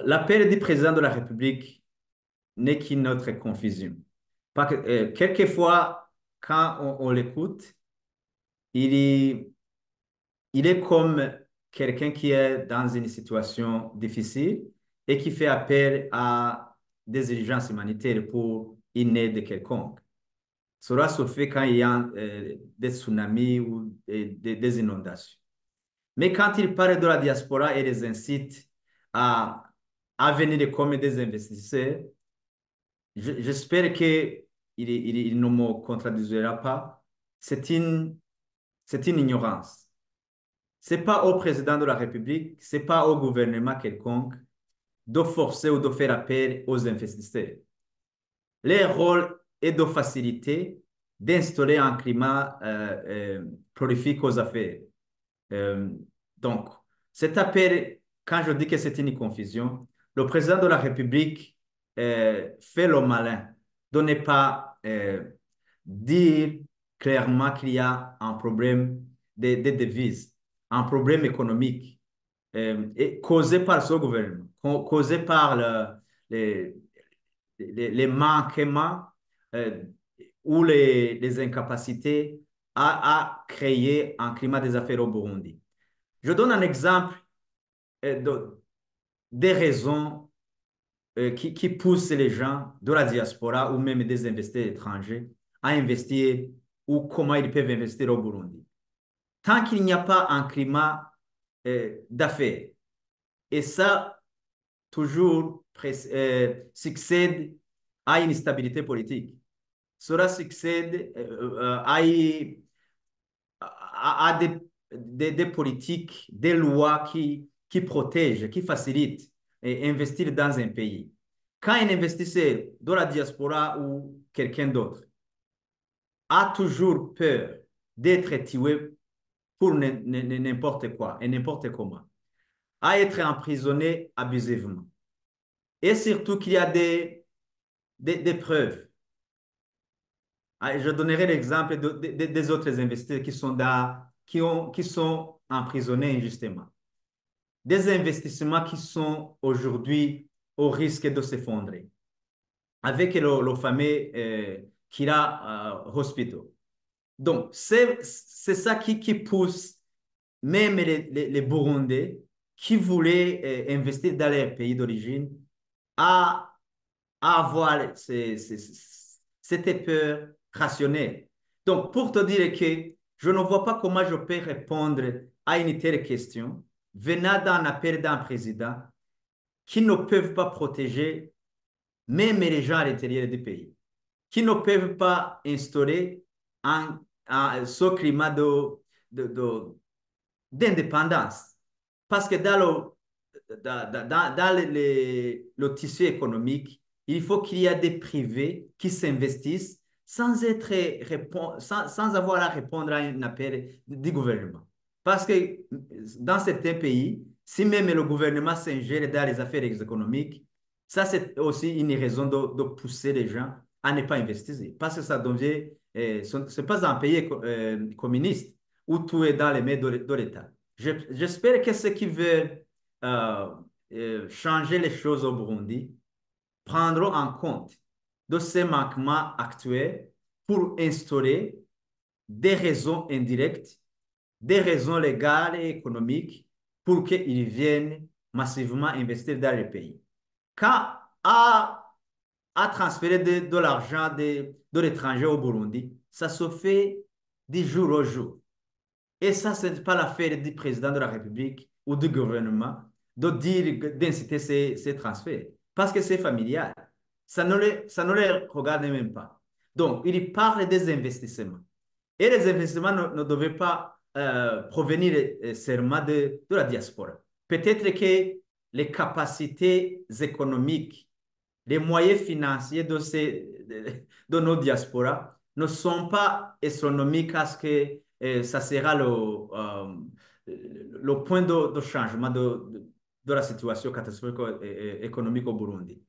L'appel du président de la République n'est qu'une autre confusion. Quelquefois, quand on l'écoute, il est, il est comme quelqu'un qui est dans une situation difficile et qui fait appel à des urgences humanitaires pour une aide quelconque. Cela se fait quand il y a des tsunamis ou des inondations. Mais quand il parle de la diaspora et les incite à, à venir comme des investisseurs, j'espère qu'il ne me contradira pas. C'est une, c'est une ignorance. Ce n'est pas au président de la République, ce n'est pas au gouvernement quelconque de forcer ou de faire appel aux investisseurs. Leur rôle est de faciliter, d'instaurer un climat prolifique aux affaires. Euh, donc, cet appel, quand je dis que c'est une confusion, le président de la République fait le malin de ne pas dire clairement qu'il y a un problème de devises, un problème économique et causé par ce gouvernement, causé par les, les manquements euh, ou les incapacités à créer un climat des affaires au Burundi. Je donne un exemple des raisons qui poussent les gens de la diaspora ou même des investisseurs étrangers à investir ou comment ils peuvent investir au Burundi. Tant qu'il n'y a pas un climat d'affaires, et ça toujours succède à une stabilité politique. Cela succède à des politiques, des lois qui protègent, qui facilitent et investir dans un pays. Quand un investisseur de la diaspora ou quelqu'un d'autre a toujours peur d'être tué pour n'importe quoi et n'importe comment, à être emprisonné abusivement. Et surtout qu'il y a des preuves. Je donnerai l'exemple des autres investisseurs qui sont emprisonnés injustement. Des investissements qui sont aujourd'hui au risque de s'effondrer. Avec le fameux Kira Hospital. Donc, c'est ça qui pousse même les Burundais qui voulaient investir dans leur pays d'origine à, à avoir cette peur rationnelle. Donc, pour te dire que je ne vois pas comment je peux répondre à une telle question venant d'un appel d'un président qui ne peuvent pas protéger même les gens à l'intérieur du pays, qui ne peuvent pas instaurer ce climat d'indépendance. Parce que dans le tissu économique, il faut qu'il y ait des privés qui s'investissent sans avoir à répondre à un appel du gouvernement. Parce que dans certains pays, si même le gouvernement s'ingère dans les affaires économiques, ça c'est aussi une raison de pousser les gens à ne pas investir. Parce que ça devient, ce n'est pas un pays communiste où tout est dans les mains de l'État. J'espère que ceux qui veulent euh, changer les choses au Burundi prendront en compte de ces manquements actuels pour instaurer des raisons indirectes, des raisons légales et économiques pour qu'ils viennent massivement investir dans le pays. Quand à transférer de l'argent de l'étranger au Burundi, ça se fait du jour au jour. Et ça, ce n'est pas l'affaire du président de la République ou du gouvernement de dire, d'inciter ces transferts, parce que c'est familial. Ça ne les regarde même pas. Donc, il parle des investissements. Et les investissements ne devaient pas provenir seulement de la diaspora. Peut-être que les capacités économiques, les moyens financiers de nos diasporas ne sont pas astronomiques à ce que ça sera le point de changement de la situation catastrophique économique au Burundi.